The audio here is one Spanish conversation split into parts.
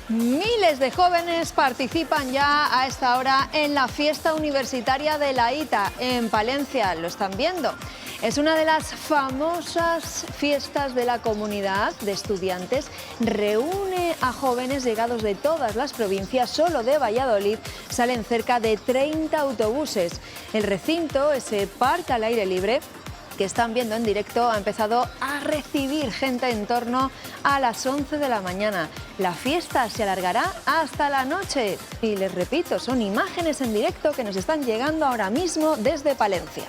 Miles de jóvenes participan ya a esta hora en la fiesta universitaria de la ITA en Palencia. Lo están viendo. Es una de las famosas fiestas de la comunidad de estudiantes. Reúne a jóvenes llegados de todas las provincias. Solo de Valladolid salen cerca de 30 autobuses. El recinto, ese parque al aire libre que están viendo en directo, ha empezado a recibir gente en torno a las 11 de la mañana. La fiesta se alargará hasta la noche. Y les repito, son imágenes en directo que nos están llegando ahora mismo desde Palencia.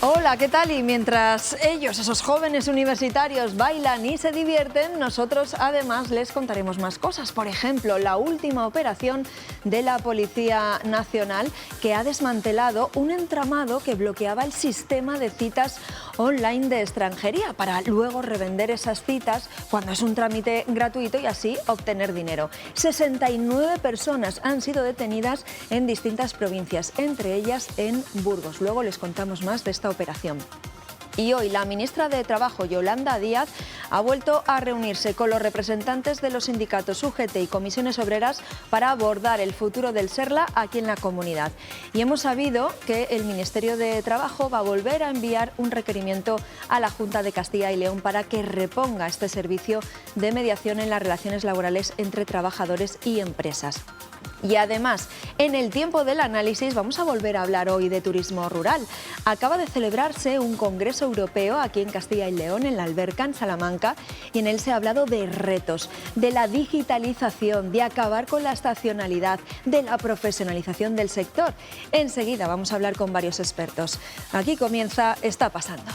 Hola, ¿qué tal? Y mientras ellos, esos jóvenes universitarios, bailan y se divierten, nosotros además les contaremos más cosas. Por ejemplo, la última operación de la Policía Nacional, que ha desmantelado un entramado que bloqueaba el sistema de citas online de extranjería para luego revender esas citas cuando es un trámite gratuito y así obtener dinero. 69 personas han sido detenidas en distintas provincias, entre ellas en Burgos. Luego les contamos más de esta operación. Y hoy la ministra de Trabajo, Yolanda Díaz, ha vuelto a reunirse con los representantes de los sindicatos UGT y comisiones obreras para abordar el futuro del SERLA aquí en la comunidad. Y hemos sabido que el Ministerio de Trabajo va a volver a enviar un requerimiento a la Junta de Castilla y León para que reponga este servicio de mediación en las relaciones laborales entre trabajadores y empresas. Y además, en el tiempo del análisis vamos a volver a hablar hoy de turismo rural. Acaba de celebrarse un congreso europeo aquí en Castilla y León, en la Alberca, en Salamanca, y en él se ha hablado de retos, de la digitalización, de acabar con la estacionalidad, de la profesionalización del sector. Enseguida vamos a hablar con varios expertos. Aquí comienza Está Pasando.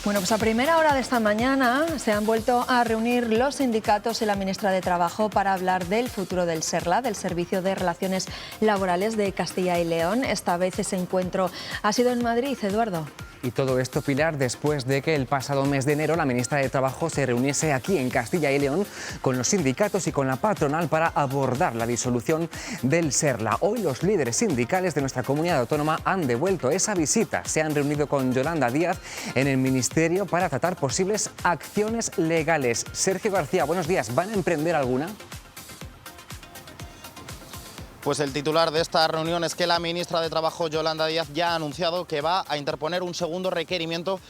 Bueno, pues a primera hora de esta mañana se han vuelto a reunir los sindicatos y la ministra de Trabajo para hablar del futuro del SERLA, del Servicio de Relaciones Laborales de Castilla y León. Esta vez ese encuentro ha sido en Madrid, Eduardo. Y todo esto, Pilar, después de que el pasado mes de enero la ministra de Trabajo se reuniese aquí en Castilla y León con los sindicatos y con la patronal para abordar la disolución del SERLA. Hoy los líderes sindicales de nuestra comunidad autónoma han devuelto esa visita. Se han reunido con Yolanda Díaz en el Ministerio para tratar posibles acciones legales. Sergio García, buenos días. ¿Van a emprender alguna? Pues el titular de esta reunión es que la ministra de Trabajo, Yolanda Díaz, ya ha anunciado que va a interponer un segundo requerimiento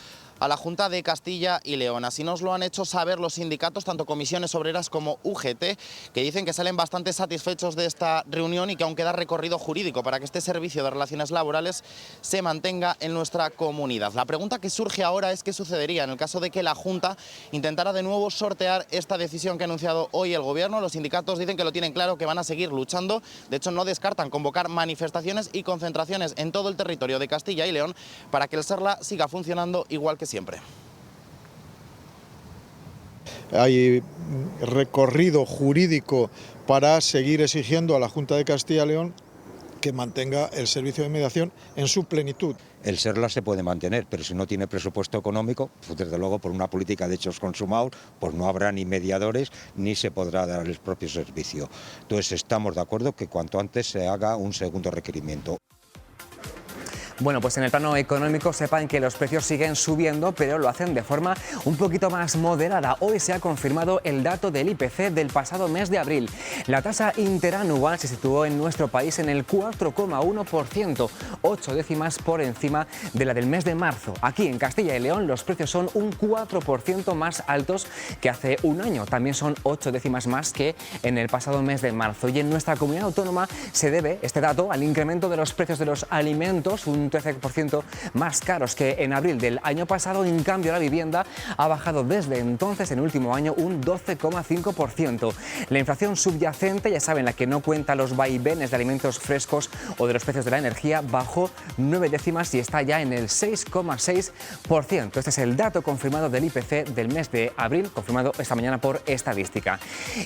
a la Junta de Castilla y León. Así nos lo han hecho saber los sindicatos, tanto comisiones obreras como UGT, que dicen que salen bastante satisfechos de esta reunión y que aún queda recorrido jurídico para que este servicio de relaciones laborales se mantenga en nuestra comunidad. La pregunta que surge ahora es qué sucedería en el caso de que la Junta intentara de nuevo sortear esta decisión que ha anunciado hoy el Gobierno. Los sindicatos dicen que lo tienen claro, que van a seguir luchando. De hecho, no descartan convocar manifestaciones y concentraciones en todo el territorio de Castilla y León para que el SERLA siga funcionando igual que siempre. Hay recorrido jurídico para seguir exigiendo a la Junta de Castilla y León que mantenga el servicio de mediación en su plenitud. El SERLA se puede mantener, pero si no tiene presupuesto económico, pues desde luego por una política de hechos consumados, pues no habrá ni mediadores ni se podrá dar el propio servicio. Entonces estamos de acuerdo que cuanto antes se haga un segundo requerimiento. Bueno, pues en el plano económico sepan que los precios siguen subiendo, pero lo hacen de forma un poquito más moderada. Hoy se ha confirmado el dato del IPC del pasado mes de abril. La tasa interanual se situó en nuestro país en el 4,1%, 8 décimas por encima de la del mes de marzo. Aquí en Castilla y León los precios son un 4% más altos que hace un año. También son 8 décimas más que en el pasado mes de marzo. Y en nuestra comunidad autónoma se debe este dato al incremento de los precios de los alimentos, un un 13% más caros que en abril del año pasado. En cambio, la vivienda ha bajado desde entonces, en el último año, un 12,5%. La inflación subyacente, ya saben, la que no cuenta los vaivenes de alimentos frescos o de los precios de la energía, bajó 9 décimas y está ya en el 6,6%. Este es el dato confirmado del IPC del mes de abril, confirmado esta mañana por Estadística.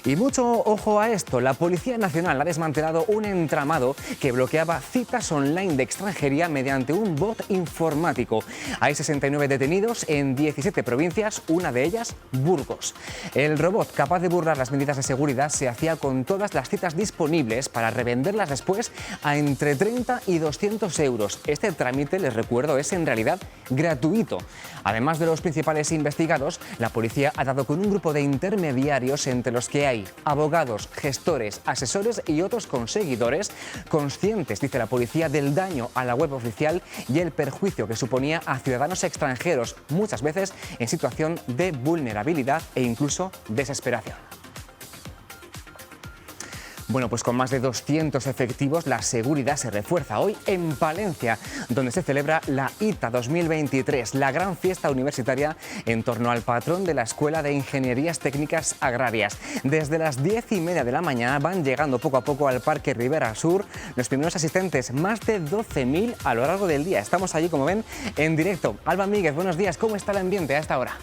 Y mucho ojo a esto, la Policía Nacional ha desmantelado un entramado que bloqueaba citas online de extranjería mediante un bot informático. Hay 69 detenidos en 17 provincias, una de ellas Burgos. El robot, capaz de burlar las medidas de seguridad, se hacía con todas las citas disponibles para revenderlas después a entre 30 y 200 euros. Este trámite, les recuerdo, es en realidad gratuito. Además de los principales investigados, la policía ha dado con un grupo de intermediarios entre los que hay abogados, gestores, asesores y otros conseguidores, conscientes, dice la policía, del daño a la web oficial y el perjuicio que suponía a ciudadanos extranjeros, muchas veces en situación de vulnerabilidad e incluso desesperación. Bueno, pues con más de 200 efectivos, la seguridad se refuerza hoy en Palencia, donde se celebra la ITA 2023, la gran fiesta universitaria en torno al patrón de la Escuela de Ingenierías Técnicas Agrarias. Desde las 10:30 de la mañana van llegando poco a poco al Parque Ribera Sur los primeros asistentes, más de 12.000 a lo largo del día. Estamos allí, como ven, en directo. Alba Míguez, buenos días. ¿Cómo está el ambiente a esta hora?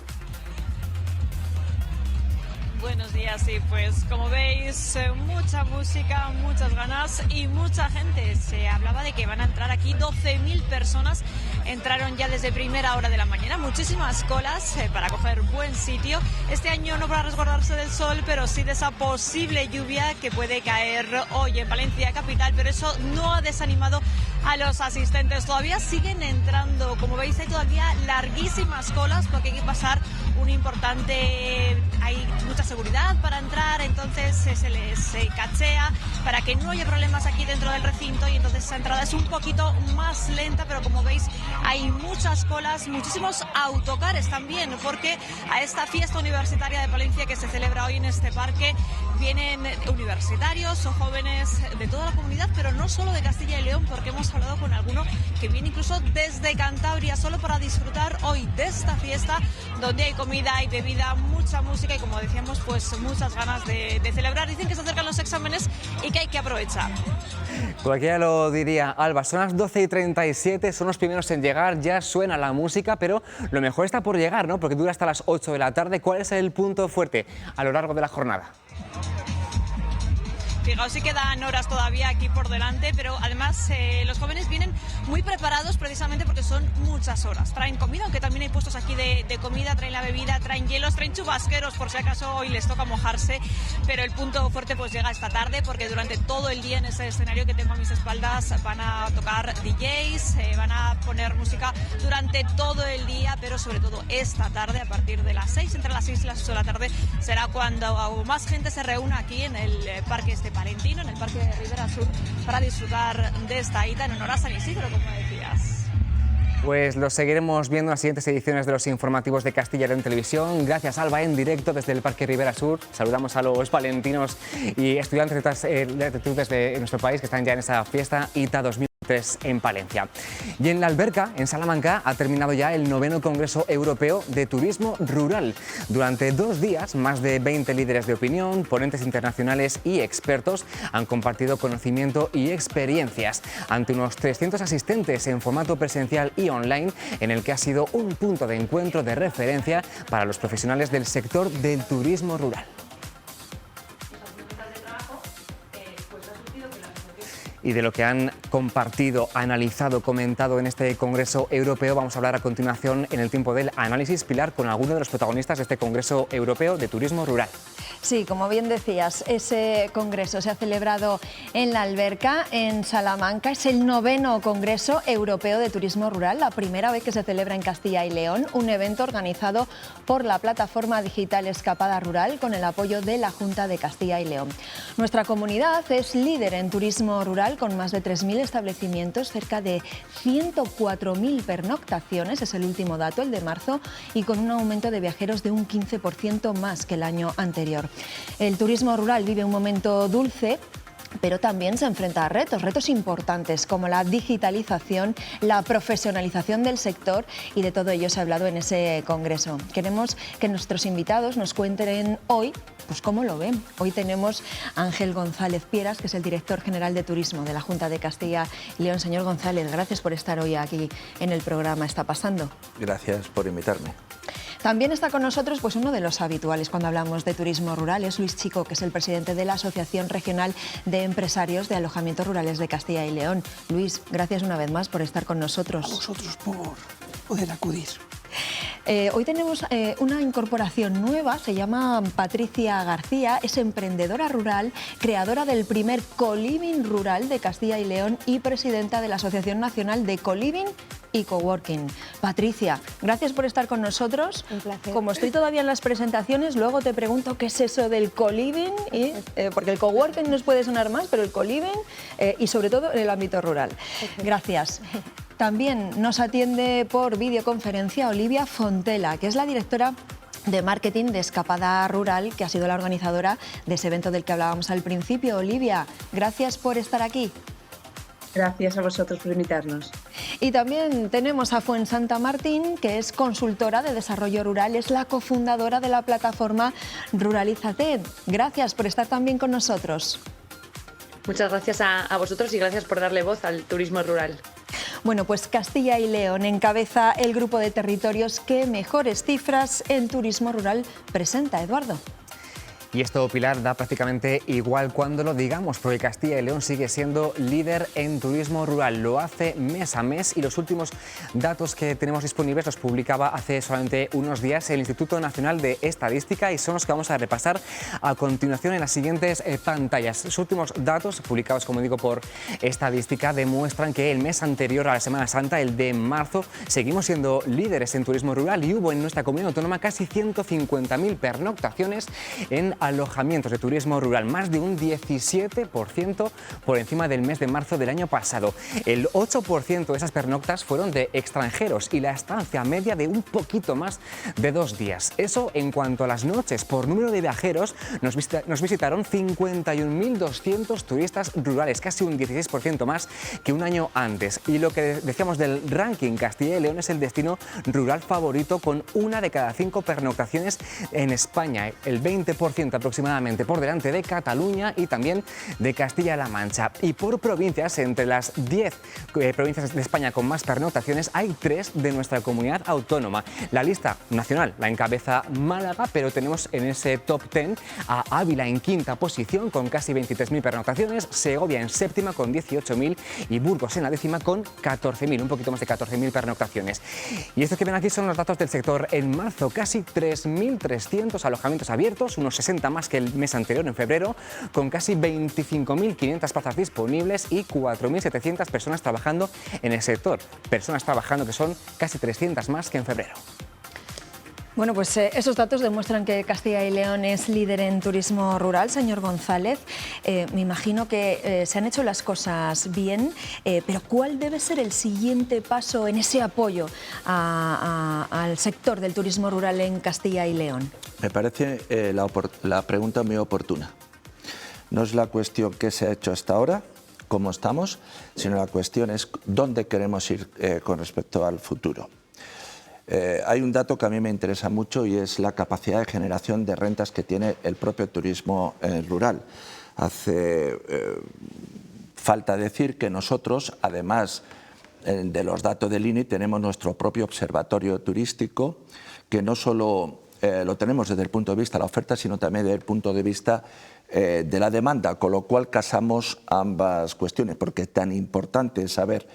Buenos días, sí, pues como veis, mucha música, muchas ganas y mucha gente. Se hablaba de que van a entrar aquí 12.000 personas, entraron ya desde primera hora de la mañana, muchísimas colas para coger buen sitio. Este año no para resguardarse del sol, pero sí de esa posible lluvia que puede caer hoy en Palencia capital, pero eso no ha desanimado a los asistentes. Todavía siguen entrando, como veis hay todavía larguísimas colas porque hay que pasar un importante, hay mucha seguridad para entrar, entonces se les cachea para que no haya problemas aquí dentro del recinto y entonces esa entrada es un poquito más lenta, pero como veis hay muchas colas, muchísimos autocares también, porque a esta fiesta universitaria de Palencia que se celebra hoy en este parque vienen universitarios o jóvenes de toda la comunidad, pero no solo de Castilla y León, porque hemos hablado con alguno que viene incluso desde Cantabria solo para disfrutar hoy de esta fiesta donde hay comida y bebida, mucha música y como decíamos pues muchas ganas de celebrar. Dicen que se acercan los exámenes y que hay que aprovechar. Cualquiera lo diría, Alba, son las 12:37, son los primeros en llegar, ya suena la música, pero lo mejor está por llegar, ¿no? Porque dura hasta las 8 de la tarde. ¿Cuál es el punto fuerte a lo largo de la jornada? Fijaos, sí quedan horas todavía aquí por delante, pero además los jóvenes vienen muy preparados precisamente porque son muchas horas. Traen comida, aunque también hay puestos aquí de comida, traen la bebida, traen hielos, traen chubasqueros por si acaso hoy les toca mojarse, pero el punto fuerte pues llega esta tarde porque durante todo el día en ese escenario que tengo a mis espaldas van a tocar DJs, van a poner música durante todo el día, pero sobre todo esta tarde a partir de las 6, entre las 6 y las 8 de la tarde será cuando más gente se reúna aquí en el Parque Palentino, en el Parque de Ribera Sur, para disfrutar de esta ITA en honor a San Isidro, como decías. Pues lo seguiremos viendo en las siguientes ediciones de los informativos de Castilla y León Televisión. Gracias, Alba, en directo desde el Parque Ribera Sur. Saludamos a los palentinos y estudiantes de actitudes de nuestro país que están ya en esa fiesta ITA 2023 en Palencia. Y en la Alberca, en Salamanca, ha terminado ya el 9º Congreso Europeo de Turismo Rural. Durante 2 días, más de 20 líderes de opinión, ponentes internacionales y expertos han compartido conocimiento y experiencias ante unos 300 asistentes en formato presencial y online, en el que ha sido un punto de encuentro de referencia para los profesionales del sector del turismo rural. Y de lo que han compartido, analizado, comentado en este Congreso Europeo, vamos a hablar a continuación en el tiempo del análisis, Pilar, con alguno de los protagonistas de este Congreso Europeo de Turismo Rural. Sí, como bien decías, ese congreso se ha celebrado en la Alberca, en Salamanca. Es el 9º Congreso Europeo de Turismo Rural, la primera vez que se celebra en Castilla y León, un evento organizado por la plataforma digital Escapada Rural con el apoyo de la Junta de Castilla y León. Nuestra comunidad es líder en turismo rural con más de 3.000 establecimientos, cerca de 104.000 pernoctaciones, es el último dato, el de marzo, y con un aumento de viajeros de un 15% más que el año anterior. El turismo rural vive un momento dulce pero también se enfrenta a retos importantes como la digitalización, la profesionalización del sector, y de todo ello se ha hablado en ese congreso. Queremos que nuestros invitados nos cuenten hoy pues cómo lo ven. Hoy tenemos a Ángel González Pieras, que es el director general de Turismo de la Junta de Castilla y León. Señor González, gracias por estar hoy aquí en el programa Está Pasando. Gracias por invitarme. También está con nosotros pues uno de los habituales cuando hablamos de turismo rural, es Luis Chico, que es el presidente de la Asociación Regional de Empresarios de Alojamientos Rurales de Castilla y León. Luis, gracias una vez más por estar con nosotros. A vosotros por poder acudir. Hoy tenemos una incorporación nueva, se llama Patricia García, es emprendedora rural, creadora del primer coliving rural de Castilla y León y presidenta de la Asociación Nacional de Coliving y Coworking. Patricia, gracias por estar con nosotros. Un placer. Como estoy todavía en las presentaciones, luego te pregunto qué es eso del coliving, porque el coworking nos puede sonar más, pero el coliving y sobre todo en el ámbito rural. Gracias. También nos atiende por videoconferencia Olivia Fontela, que es la directora de marketing de Escapada Rural, que ha sido la organizadora de ese evento del que hablábamos al principio. Olivia, gracias por estar aquí. Gracias a vosotros por invitarnos. Y también tenemos a Fuensanta Martín, que es consultora de desarrollo rural, es la cofundadora de la plataforma Ruralízate. Gracias por estar también con nosotros. Muchas gracias a vosotros y gracias por darle voz al turismo rural. Bueno, pues Castilla y León encabeza el grupo de territorios que mejores cifras en turismo rural presenta. Eduardo. Y esto, Pilar, da prácticamente igual cuando lo digamos, porque Castilla y León sigue siendo líder en turismo rural. Lo hace mes a mes y los últimos datos que tenemos disponibles los publicaba hace solamente unos días el Instituto Nacional de Estadística y son los que vamos a repasar a continuación en las siguientes pantallas. Los últimos datos publicados, como digo, por Estadística demuestran que el mes anterior a la Semana Santa, el de marzo, seguimos siendo líderes en turismo rural y hubo en nuestra comunidad autónoma casi 150.000 pernoctaciones en alojamientos de turismo rural, más de un 17% por encima del mes de marzo del año pasado. El 8% de esas pernoctas fueron de extranjeros y la estancia media de un poquito más de 2 días. Eso en cuanto a las noches. Por número de viajeros nos visitaron 51.200 turistas rurales, casi un 16% más que un año antes. Y lo que decíamos del ranking, Castilla y León es el destino rural favorito con 1 de cada 5 pernoctaciones en España, el 20% aproximadamente por delante de Cataluña y también de Castilla-La Mancha. Y por provincias, entre las 10 provincias de España con más pernoctaciones, hay 3 de nuestra comunidad autónoma. La lista nacional la encabeza Málaga, pero tenemos en ese top 10 a Ávila en 5ª posición con casi 23.000 pernoctaciones, Segovia en 7ª con 18.000 y Burgos en la 10ª con 14.000, un poquito más de 14.000 pernoctaciones. Y estos que ven aquí son los datos del sector. En marzo, casi 3.300 alojamientos abiertos, unos 60 más que el mes anterior, en febrero, con casi 25.500 plazas disponibles y 4.700 personas trabajando en el sector. Personas trabajando que son casi 300 más que en febrero. Bueno, pues esos datos demuestran que Castilla y León es líder en turismo rural. Señor González, me imagino que se han hecho las cosas bien, pero ¿cuál debe ser el siguiente paso en ese apoyo al sector del turismo rural en Castilla y León? Me parece la pregunta muy oportuna. No es la cuestión qué se ha hecho hasta ahora, cómo estamos, sino la cuestión es dónde queremos ir con respecto al futuro. Hay un dato que a mí me interesa mucho y es la capacidad de generación de rentas que tiene el propio turismo rural. Hace falta decir que nosotros, además de los datos del INI, tenemos nuestro propio observatorio turístico que no solo lo tenemos desde el punto de vista de la oferta, sino también desde el punto de vista de la demanda, con lo cual casamos ambas cuestiones, porque es tan importante saber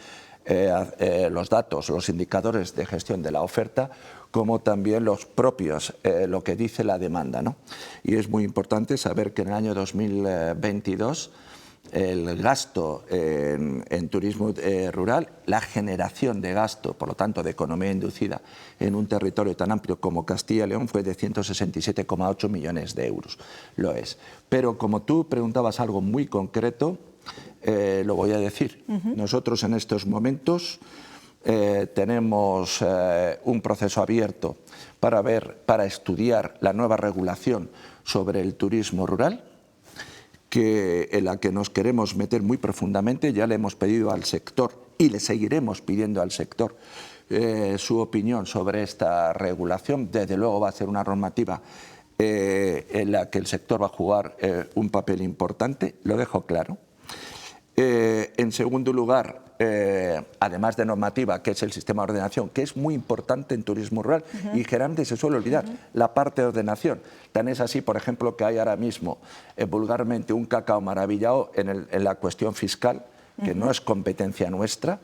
los datos, los indicadores de gestión de la oferta, como también los propios, lo que dice la demanda, ¿no? Y es muy importante saber que en el año 2022 el gasto en turismo rural, la generación de gasto, por lo tanto de economía inducida en un territorio tan amplio como Castilla y León fue de 167,8 millones de euros. Lo es. Pero como tú preguntabas algo muy concreto, lo voy a decir. Nosotros en estos momentos tenemos un proceso abierto para estudiar la nueva regulación sobre el turismo rural, en la que nos queremos meter muy profundamente. Ya le hemos pedido al sector y le seguiremos pidiendo al sector su opinión sobre esta regulación. Desde luego va a ser una normativa en la que el sector va a jugar un papel importante, lo dejo claro. En segundo lugar, además de normativa, que es el sistema de ordenación, que es muy importante en turismo rural y generalmente se suele olvidar la parte de ordenación. Tan es así, por ejemplo, que hay ahora mismo vulgarmente un cacao maravillado en la cuestión fiscal, que no es competencia nuestra,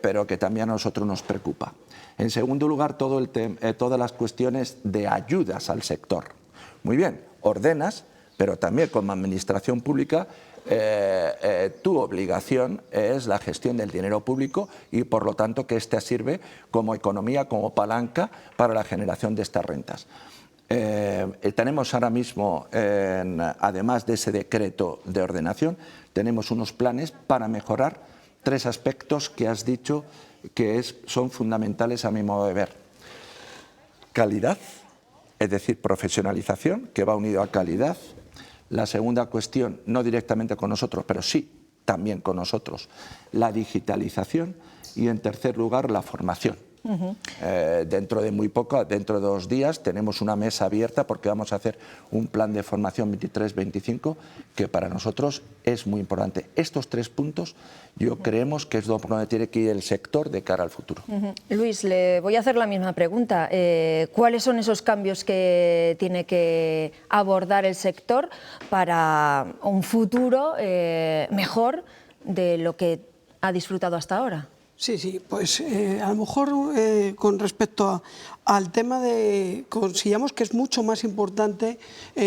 pero que también a nosotros nos preocupa. En segundo lugar, todas las cuestiones de ayudas al sector. Muy bien, ordenas, pero también como administración pública tu obligación es la gestión del dinero público y por lo tanto que éste sirve como economía, como palanca para la generación de estas rentas. Tenemos ahora mismo, además de ese decreto de ordenación, tenemos unos planes para mejorar 3 aspectos que has dicho que son fundamentales a mi modo de ver. Calidad, es decir, profesionalización, que va unido a calidad. La segunda cuestión, no directamente con nosotros, pero sí también con nosotros, la digitalización. Y en tercer lugar, la formación. Dentro de muy poco, dentro de 2 días, tenemos una mesa abierta porque vamos a hacer un plan de formación 23-25 que para nosotros es muy importante. Estos 3 puntos yo creemos que es donde tiene que ir el sector de cara al futuro. Luis, le voy a hacer la misma pregunta. ¿Cuáles son esos cambios que tiene que abordar el sector para un futuro mejor de lo que ha disfrutado hasta ahora? Sí, pues a lo mejor con respecto al tema consideramos que es mucho más importante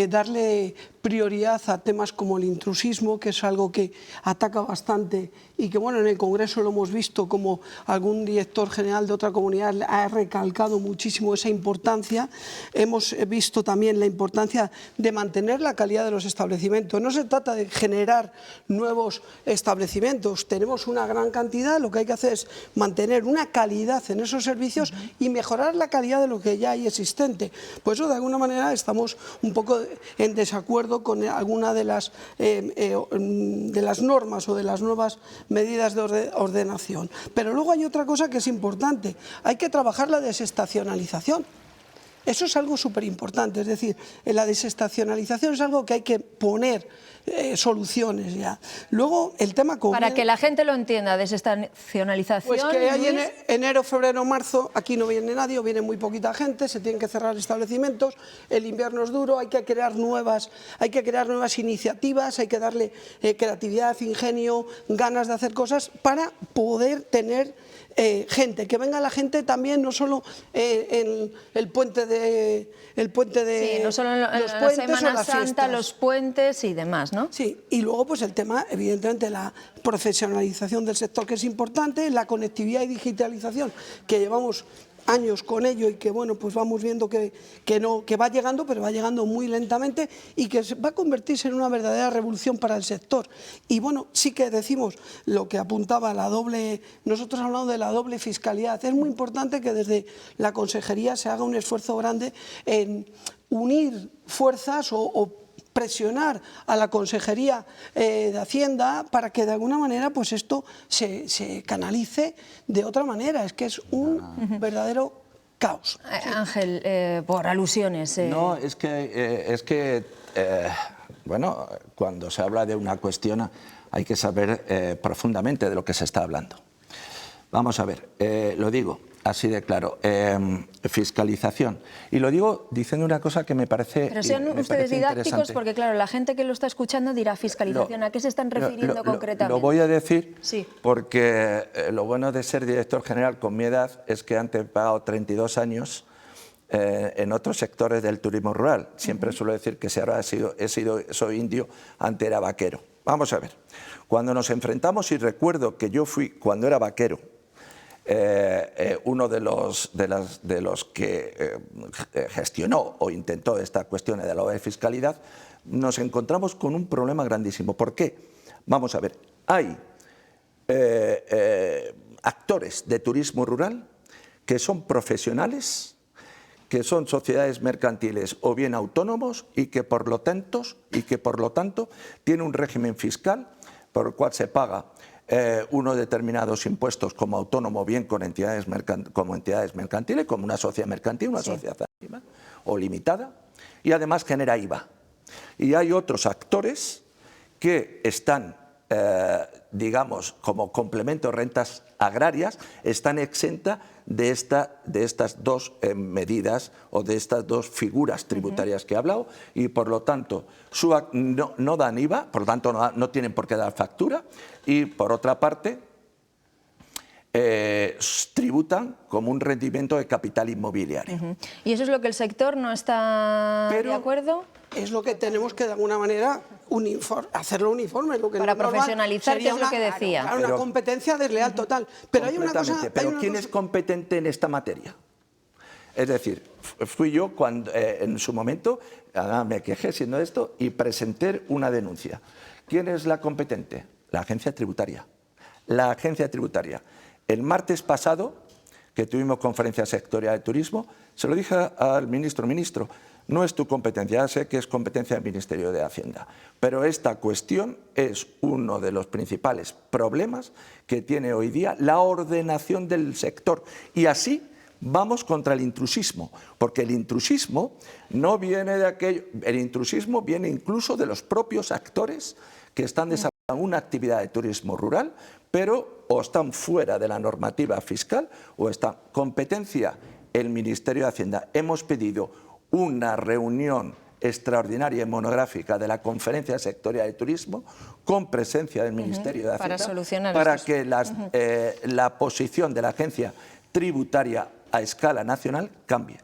darle prioridad a temas como el intrusismo, que es algo que ataca bastante y que bueno, en el Congreso lo hemos visto como algún director general de otra comunidad ha recalcado muchísimo esa importancia. Hemos visto también la importancia de mantener la calidad de los establecimientos. No se trata de generar nuevos establecimientos, tenemos una gran cantidad, lo que hay que hacer es mantener una calidad en esos servicios y mejorar la calidad de lo que ya hay existente. Por eso de alguna manera estamos un poco en desacuerdo con alguna de las normas o de las nuevas medidas de ordenación. Pero luego hay otra cosa que es importante, hay que trabajar la desestacionalización. Eso es algo súper importante, es decir, la desestacionalización es algo que hay que poner soluciones ya. Luego el tema para que la gente lo entienda, desestacionalización. Pues que hay enero, febrero, marzo, aquí no viene nadie o viene muy poquita gente, se tienen que cerrar establecimientos, el invierno es duro, hay que crear nuevas iniciativas, hay que darle creatividad, ingenio, ganas de hacer cosas para poder tener gente, que venga la gente también, no solo en el puente de sí, no solo en la Semana Santa, los puentes y demás, ¿no? Sí, y luego pues el tema, evidentemente, la profesionalización del sector, que es importante, la conectividad y digitalización, que llevamos años con ello y que bueno, pues vamos viendo que va llegando, pero va llegando muy lentamente y que va a convertirse en una verdadera revolución para el sector. Y bueno, sí que decimos lo que apuntaba nosotros hablamos de la doble fiscalidad. Es muy importante que desde la Consejería se haga un esfuerzo grande en unir fuerzas o presionar a la Consejería de Hacienda para que de alguna manera pues esto se canalice de otra manera. Es que es un verdadero caos. Ángel, por alusiones. No, es que bueno, cuando se habla de una cuestión hay que saber profundamente de lo que se está hablando. Vamos a ver, lo digo así de claro, fiscalización. Y lo digo diciendo una cosa que me parece Pero sean ustedes didácticos porque, claro, la gente que lo está escuchando dirá fiscalización. ¿A qué se están refiriendo concretamente? Lo voy a decir sí. Porque lo bueno de ser director general con mi edad es que antes he pagado 32 años en otros sectores del turismo rural. Siempre suelo decir que si ahora soy indio, antes era vaquero. Vamos a ver, cuando nos enfrentamos, y recuerdo que yo fui, cuando era vaquero, uno de los que gestionó o intentó esta cuestión de la doble fiscalidad, nos encontramos con un problema grandísimo. ¿Por qué? Vamos a ver, hay actores de turismo rural que son profesionales, que son sociedades mercantiles o bien autónomos y que por lo tanto tiene un régimen fiscal por el cual se paga unos determinados impuestos como autónomo, bien con entidades mercantiles, como una sociedad mercantil, una sociedad anónima o limitada, y además genera IVA. Y hay otros actores que están, digamos, como complemento de rentas agrarias, están exentas de estas dos medidas o de estas dos figuras tributarias que he hablado, y por lo tanto no dan IVA, por lo tanto no tienen por qué dar factura, y por otra parte tributan como un rendimiento de capital inmobiliario. ¿Y eso es lo que el sector no está de acuerdo? Es lo que tenemos que de alguna manera hacerlo uniforme. Lo que para no profesionalizar, que es lo que decía. Claro, una competencia desleal total. Pero hay una cosa... Pero ¿quién es competente en esta materia? Es decir, fui yo cuando en su momento, me quejé siendo esto y presenté una denuncia. ¿Quién es la competente? La agencia tributaria. La agencia tributaria. El martes pasado, que tuvimos conferencia sectorial de turismo, se lo dije al ministro, no es tu competencia, ya sé que es competencia del Ministerio de Hacienda, pero esta cuestión es uno de los principales problemas que tiene hoy día la ordenación del sector, y así vamos contra el intrusismo, porque el intrusismo no viene de aquello, el intrusismo viene incluso de los propios actores que están desarrollando una actividad de turismo rural, pero o están fuera de la normativa fiscal o está competencia el Ministerio de Hacienda. Hemos pedido una reunión extraordinaria y monográfica de la Conferencia Sectorial de Turismo con presencia del Ministerio de Hacienda para que la posición de la agencia tributaria a escala nacional cambie.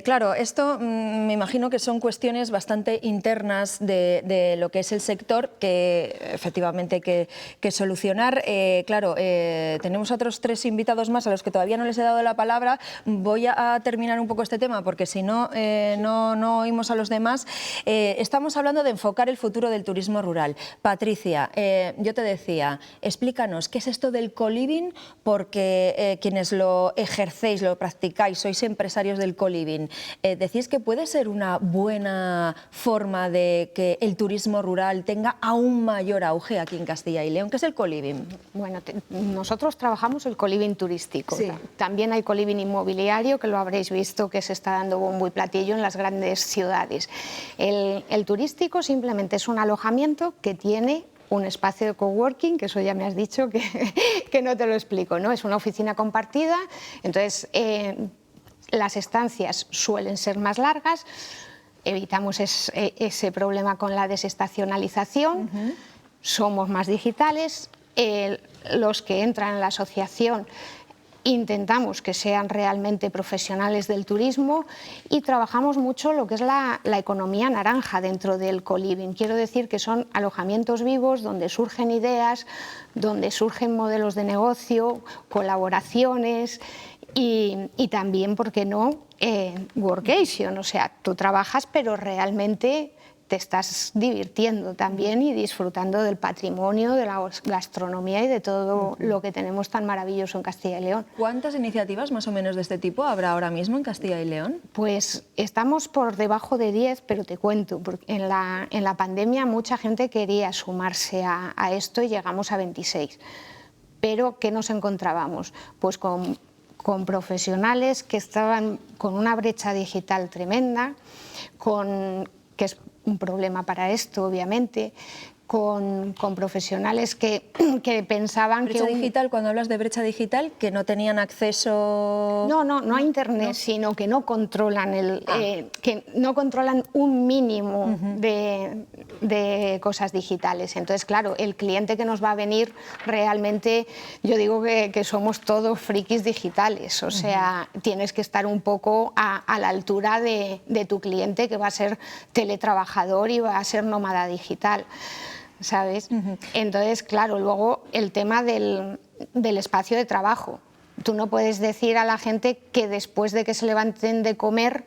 Claro, esto me imagino que son cuestiones bastante internas de lo que es el sector, que efectivamente hay que solucionar. Claro, tenemos otros 3 invitados más a los que todavía no les he dado la palabra. Voy a terminar un poco este tema porque si no, no oímos a los demás. Estamos hablando de enfocar el futuro del turismo rural. Patricia, yo te decía, explícanos, ¿qué es esto del co-living? Porque quienes lo ejercéis, lo practicáis, sois empresarios del co-living, ¿decís que puede ser una buena forma de que el turismo rural tenga aún mayor auge aquí en Castilla y León? ¿Qué es el co-living? Bueno, nosotros trabajamos el co-living turístico. Sí. También hay co-living inmobiliario, que lo habréis visto, que se está dando bombo y platillo en las grandes ciudades. El turístico simplemente es un alojamiento que tiene un espacio de coworking, que eso ya me has dicho que no te lo explico, ¿no? Es una oficina compartida, entonces las estancias suelen ser más largas, evitamos ese problema con la desestacionalización, somos más digitales, los que entran en la asociación intentamos que sean realmente profesionales del turismo y trabajamos mucho lo que es la economía naranja dentro del co-living. Quiero decir que son alojamientos vivos donde surgen ideas, donde surgen modelos de negocio, colaboraciones y también, ¿por qué no?, workation. O sea, tú trabajas pero realmente te estás divirtiendo también y disfrutando del patrimonio, de la gastronomía y de todo lo que tenemos tan maravilloso en Castilla y León. ¿Cuántas iniciativas más o menos de este tipo habrá ahora mismo en Castilla y León? Pues estamos por debajo de 10, pero te cuento, porque en la pandemia mucha gente quería sumarse a esto y llegamos a 26. Pero ¿qué nos encontrábamos? Pues con profesionales que estaban con una brecha digital tremenda, que es un problema para esto, obviamente, con profesionales que pensaban brecha digital, cuando hablas de brecha digital, que no tenían acceso... No a Internet, sino que no controlan que no controlan un mínimo de cosas digitales. Entonces, claro, el cliente que nos va a venir realmente, yo digo que somos todos frikis digitales, o sea, tienes que estar un poco a la altura de tu cliente, que va a ser teletrabajador y va a ser nómada digital, ¿sabes? Entonces, claro, luego el tema del espacio de trabajo. Tú no puedes decir a la gente que después de que se levanten de comer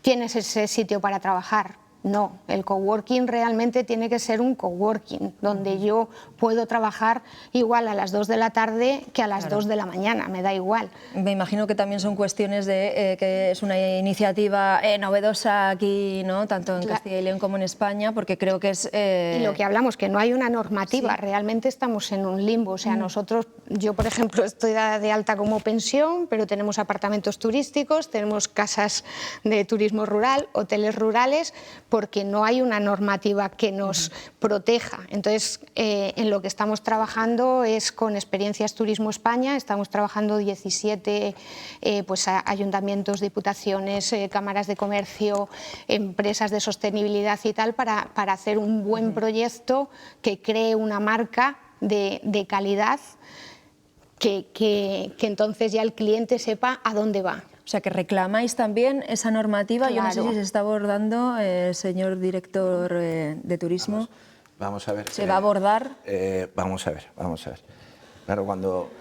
tienes ese sitio para trabajar. No, el coworking realmente tiene que ser un coworking, donde yo puedo trabajar igual a las 2 de la tarde que a las 2 de la mañana, me da igual. Me imagino que también son cuestiones de que es una iniciativa novedosa aquí, ¿no? Tanto en Castilla y León como en España, porque creo que es... Y lo que hablamos, que no hay una normativa, realmente estamos en un limbo. O sea, nosotros, yo por ejemplo estoy de alta como pensión, pero tenemos apartamentos turísticos, tenemos casas de turismo rural, hoteles rurales, porque no hay una normativa que nos proteja. Entonces, en lo que estamos trabajando es con Experiencias Turismo España, estamos trabajando 17 pues, ayuntamientos, diputaciones, cámaras de comercio, empresas de sostenibilidad y tal, para hacer un buen proyecto que cree una marca de calidad que entonces ya el cliente sepa a dónde va. O sea, que reclamáis también esa normativa. Claro. Yo no sé si se está abordando, señor director de turismo. Vamos a ver. ¿Se va a abordar? Vamos a ver. Claro, cuando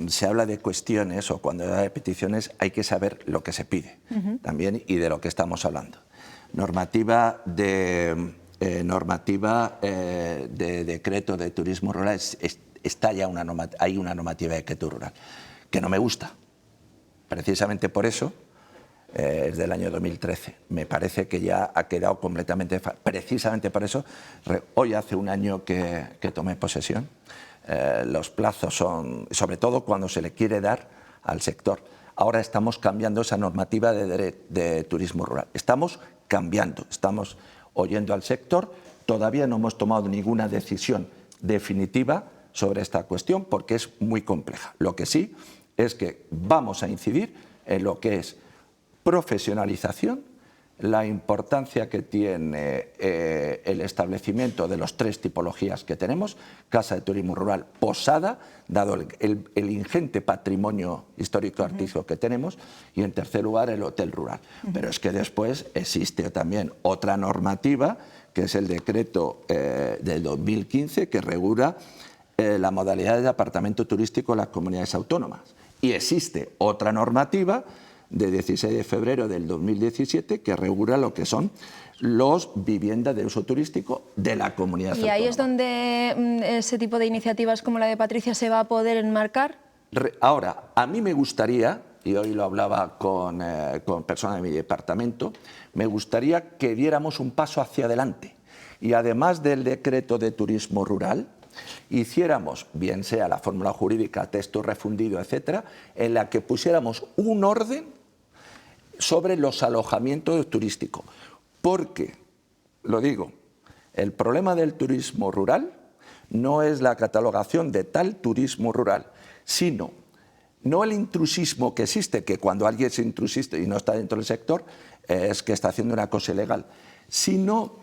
se habla de cuestiones o cuando hay peticiones, hay que saber lo que se pide también y de lo que estamos hablando. Normativa de decreto de turismo rural, está ya hay una normativa de decreto rural que no me gusta. Precisamente por eso, es del año 2013, me parece que ya ha quedado completamente... Precisamente por eso, hoy hace un año que tomé posesión, los plazos son, sobre todo cuando se le quiere dar al sector. Ahora estamos cambiando esa normativa de turismo rural. Estamos cambiando, estamos oyendo al sector. Todavía no hemos tomado ninguna decisión definitiva sobre esta cuestión porque es muy compleja. Lo que sí es que vamos a incidir en lo que es profesionalización, la importancia que tiene el establecimiento de las 3 tipologías que tenemos, casa de turismo rural, posada, dado el ingente patrimonio histórico-artístico que tenemos, y en tercer lugar el hotel rural. Pero es que después existe también otra normativa, que es el decreto del 2015, que regula la modalidad de apartamento turístico en las comunidades autónomas. Y existe otra normativa de 16 de febrero del 2017 que regula lo que son las viviendas de uso turístico de la comunidad autónoma. ¿Y ahí es donde ese tipo de iniciativas como la de Patricia se va a poder enmarcar? Ahora, a mí me gustaría, y hoy lo hablaba con personas de mi departamento, me gustaría que diéramos un paso hacia adelante y además del decreto de turismo rural, hiciéramos, bien sea la fórmula jurídica, texto refundido, etcétera, en la que pusiéramos un orden sobre los alojamientos turísticos. Porque, lo digo, el problema del turismo rural no es la catalogación de tal turismo rural, sino no el intrusismo que existe, que cuando alguien es intrusista y no está dentro del sector, es que está haciendo una cosa ilegal, sino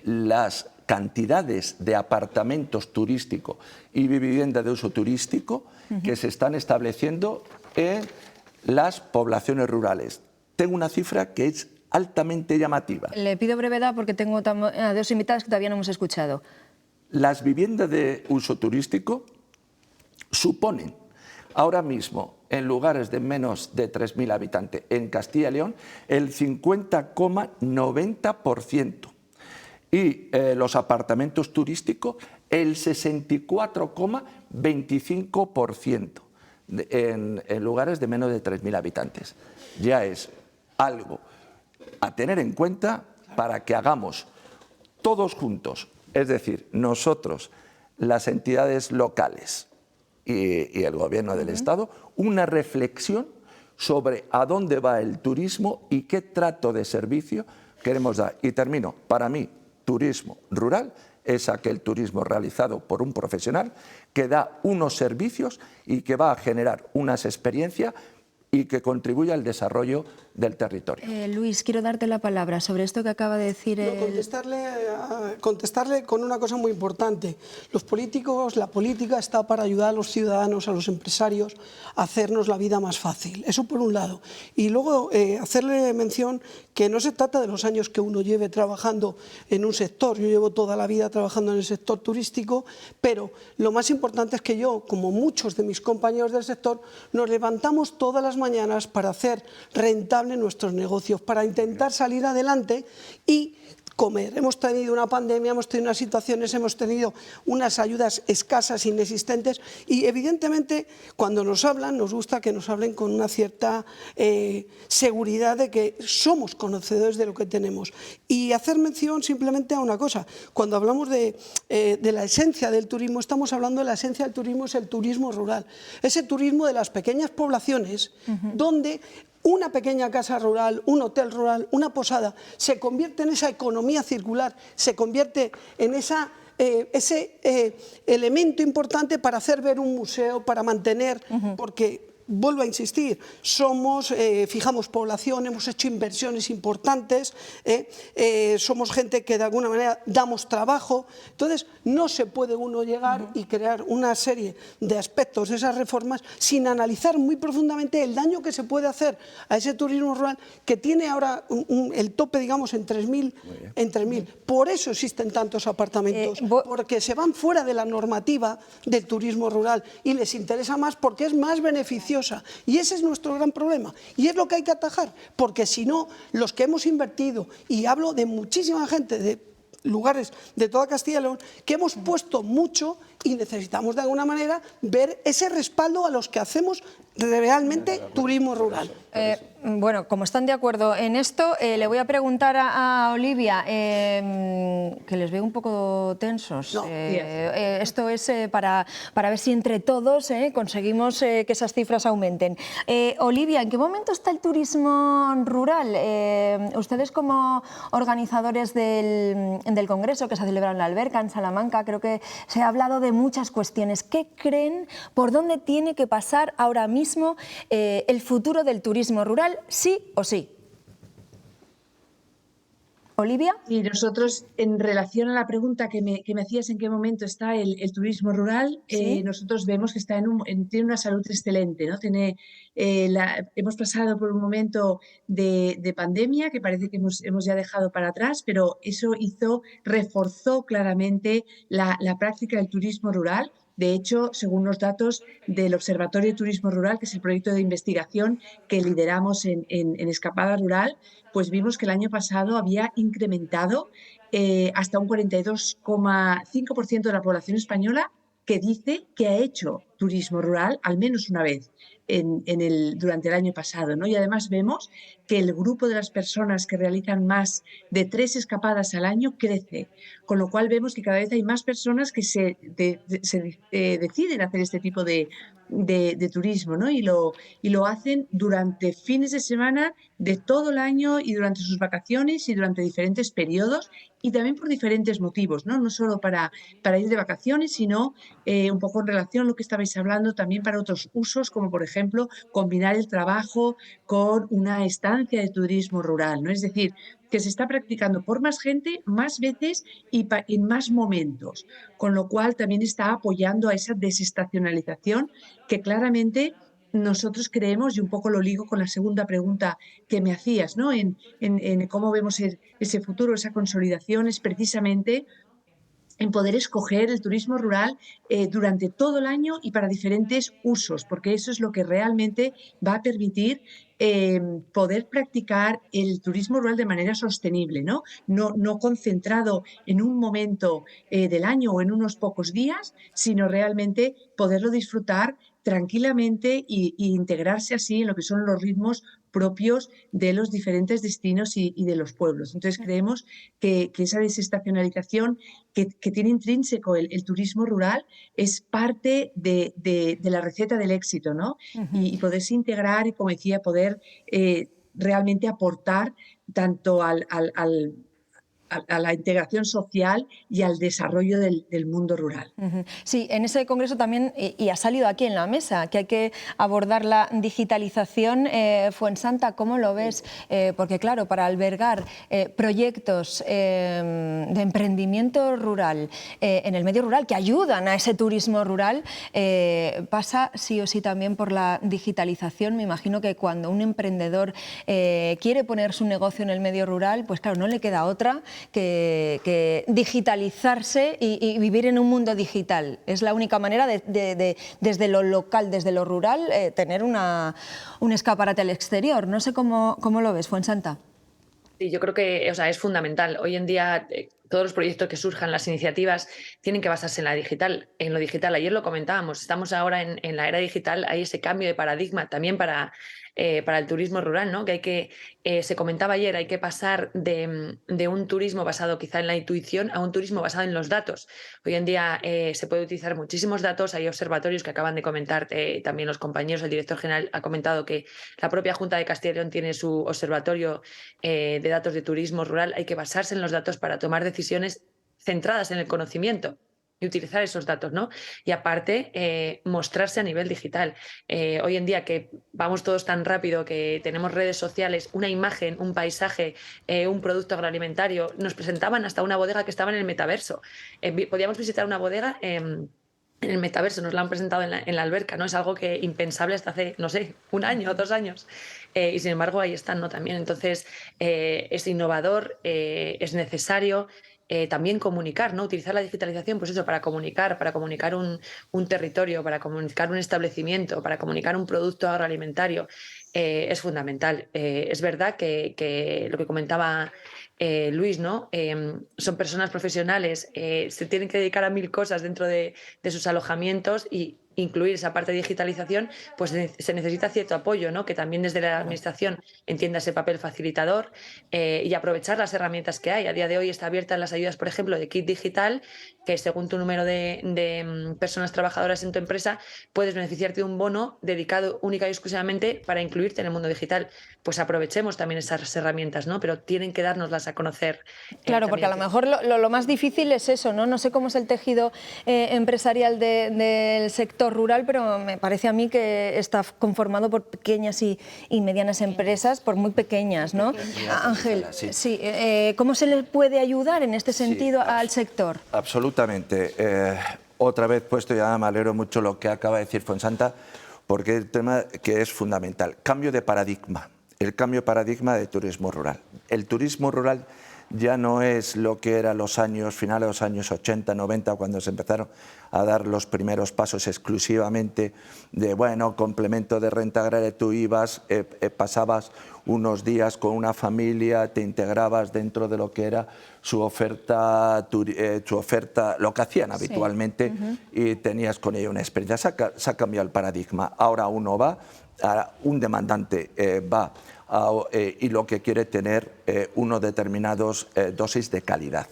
las cantidades de apartamentos turísticos y viviendas de uso turístico que se están estableciendo en las poblaciones rurales. Tengo una cifra que es altamente llamativa. Le pido brevedad porque tengo a 2 invitadas que todavía no hemos escuchado. Las viviendas de uso turístico suponen ahora mismo, en lugares de menos de 3.000 habitantes en Castilla y León, el 50,90%. Y los apartamentos turísticos el 64,25% en lugares de menos de 3.000 habitantes. Ya es algo a tener en cuenta para que hagamos todos juntos, es decir, nosotros, las entidades locales y el gobierno del Estado, una reflexión sobre a dónde va el turismo y qué trato de servicio queremos dar. Y termino, para mí, turismo rural es aquel turismo realizado por un profesional que da unos servicios y que va a generar unas experiencias y que contribuya al desarrollo del territorio. Luis, quiero darte la palabra sobre esto que acaba de decir. Contestarle con una cosa muy importante. Los políticos, la política está para ayudar a los ciudadanos, a los empresarios, a hacernos la vida más fácil. Eso por un lado. Y luego hacerle mención que no se trata de los años que uno lleve trabajando en un sector. Yo llevo toda la vida trabajando en el sector turístico, pero lo más importante es que yo, como muchos de mis compañeros del sector, nos levantamos todas las mañanas para hacer rentable rentable nuestros negocios, para intentar salir adelante y comer. Hemos tenido una pandemia, hemos tenido unas situaciones, hemos tenido unas ayudas escasas, inexistentes, y evidentemente cuando nos hablan, nos gusta que nos hablen con una cierta seguridad de que somos conocedores de lo que tenemos. Y hacer mención simplemente a una cosa: cuando hablamos de la esencia del turismo, estamos hablando de la esencia del turismo, es el turismo rural, ese turismo de las pequeñas poblaciones, donde una pequeña casa rural, un hotel rural, una posada, se convierte en esa economía circular, se convierte en ese elemento importante para hacer ver un museo, para mantener, porque vuelvo a insistir, fijamos población, hemos hecho inversiones importantes, somos gente que de alguna manera damos trabajo. Entonces no se puede uno llegar y crear una serie de aspectos de esas reformas sin analizar muy profundamente el daño que se puede hacer a ese turismo rural, que tiene ahora el tope, digamos, en 3.000. Por eso existen tantos apartamentos, porque se van fuera de la normativa del turismo rural y les interesa más porque es más beneficioso. Y ese es nuestro gran problema, y es lo que hay que atajar, porque si no, los que hemos invertido, y hablo de muchísima gente de lugares de toda Castilla y León, que hemos puesto mucho y necesitamos de alguna manera ver ese respaldo a los que hacemos realmente turismo rural. Bueno, como están de acuerdo en esto, le voy a preguntar a Olivia, que les veo un poco tensos. No, esto es para ver si entre todos conseguimos que esas cifras aumenten. Olivia, ¿en qué momento está el turismo rural? Ustedes, como organizadores del Congreso que se ha celebrado en la Alberca, en Salamanca, creo que se ha hablado de muchas cuestiones. ¿Qué creen? ¿Por dónde tiene que pasar ahora mismo el futuro del turismo rural? ¿Sí o sí? Olivia. Y nosotros, en relación a la pregunta que me hacías, ¿en qué momento está el turismo rural? ¿Sí? Nosotros vemos que está tiene una salud excelente, ¿no? Hemos pasado por un momento de pandemia que parece que hemos ya dejado para atrás, pero eso reforzó claramente la práctica del turismo rural. De hecho, según los datos del Observatorio de Turismo Rural, que es el proyecto de investigación que lideramos en Escapada Rural, pues vimos que el año pasado había incrementado hasta un 42,5% de la población española que dice que ha hecho turismo rural al menos una vez durante el año pasado, ¿no? Y además vemos que el grupo de las personas que realizan más de 3 escapadas al año crece, con lo cual vemos que cada vez hay más personas que se deciden hacer este tipo de turismo, ¿no? Y lo hacen durante fines de semana de todo el año y durante sus vacaciones y durante diferentes periodos, y también por diferentes motivos, ¿no? No solo para ir de vacaciones, sino un poco en relación a lo que estabais hablando, también para otros usos, como por ejemplo combinar el trabajo con una estancia de turismo rural, ¿no? Es decir, que se está practicando por más gente, más veces y en más momentos, con lo cual también está apoyando a esa desestacionalización que claramente nosotros creemos, y un poco lo ligo con la segunda pregunta que me hacías, ¿no? En cómo vemos ese futuro, esa consolidación, es precisamente en poder escoger el turismo rural durante todo el año y para diferentes usos, porque eso es lo que realmente va a permitir poder practicar el turismo rural de manera sostenible, ¿no? No concentrado en un momento del año o en unos pocos días, sino realmente poderlo disfrutar tranquilamente e integrarse así en lo que son los ritmos propios de los diferentes destinos y de los pueblos. Entonces creemos que esa desestacionalización que tiene intrínseco el turismo rural es parte de la receta del éxito, ¿no? Y poderse integrar y, como decía, poder realmente aportar tanto a la integración social y al desarrollo del mundo rural. Sí, en ese congreso también, y ha salido aquí en la mesa, que hay que abordar la digitalización. Fuensanta, ¿cómo lo ves? Porque claro, para albergar proyectos de emprendimiento rural en el medio rural que ayudan a ese turismo rural, pasa sí o sí también por la digitalización. Me imagino que cuando un emprendedor quiere poner su negocio en el medio rural, pues claro, no le queda otra que digitalizarse y vivir en un mundo digital. Es la única manera de desde lo local, desde lo rural, tener un escaparate al exterior. No sé cómo lo ves, Fuensanta. Sí, yo creo que, o sea, es fundamental. Hoy en día todos los proyectos que surjan, las iniciativas, tienen que basarse en lo digital. Ayer lo comentábamos, estamos ahora en la era digital, hay ese cambio de paradigma también para el turismo rural, ¿no? Se comentaba ayer, hay que pasar de un turismo basado quizá en la intuición a un turismo basado en los datos. Hoy en día se puede utilizar muchísimos datos, hay observatorios que acaban de comentar, también los compañeros, el director general ha comentado que la propia Junta de Castilla y León tiene su observatorio de datos de turismo rural. Hay que basarse en los datos para tomar decisiones centradas en el conocimiento y utilizar esos datos, ¿no? Y aparte, mostrarse a nivel digital. Hoy en día que vamos todos tan rápido, que tenemos redes sociales, una imagen, un paisaje, un producto agroalimentario, nos presentaban hasta una bodega que estaba en el metaverso. Podíamos visitar una bodega en el metaverso, nos la han presentado en la alberca, ¿no? Es algo que impensable hasta hace, no sé, 1 año o 2 años. Y sin embargo ahí están, ¿no? También. Entonces es innovador, es necesario. También comunicar, ¿no? Utilizar la digitalización, pues eso, para comunicar un territorio, para comunicar un establecimiento, para comunicar un producto agroalimentario, es fundamental. Es verdad que lo que comentaba Luis, ¿no? Son personas profesionales, se tienen que dedicar a 1000 cosas dentro de sus alojamientos, y incluir esa parte de digitalización, pues se necesita cierto apoyo, ¿no? Que también desde la administración entienda ese papel facilitador, y aprovechar las herramientas que hay. A día de hoy está abiertas las ayudas, por ejemplo, de Kit Digital, que según tu número de personas trabajadoras en tu empresa, puedes beneficiarte de un bono dedicado única y exclusivamente para incluirte en el mundo digital. Pues aprovechemos también esas herramientas, ¿no? Pero tienen que dárnoslas a conocer. Claro, porque a lo mejor lo más difícil es eso, ¿no? No sé cómo es el tejido empresarial del sector rural, pero me parece a mí que está conformado por pequeñas y medianas empresas, por muy pequeñas, ¿no? Ángel, sí, ¿cómo se le puede ayudar en este sentido al sector? Absolutamente. Otra vez puesto, ya me alegro mucho lo que acaba de decir Fuensanta, porque el tema que es fundamental, cambio de paradigma, el cambio de paradigma de turismo rural. El turismo rural ya no es lo que era finales de los años 80, 90, cuando se empezaron a dar los primeros pasos exclusivamente de, bueno, complemento de renta agraria. Tú ibas, pasabas unos días con una familia, te integrabas dentro de lo que era su oferta, lo que hacían habitualmente, y tenías con ello una experiencia. Se ha cambiado el paradigma. Ahora un demandante va y lo que quiere tener unos determinados dosis de calidad,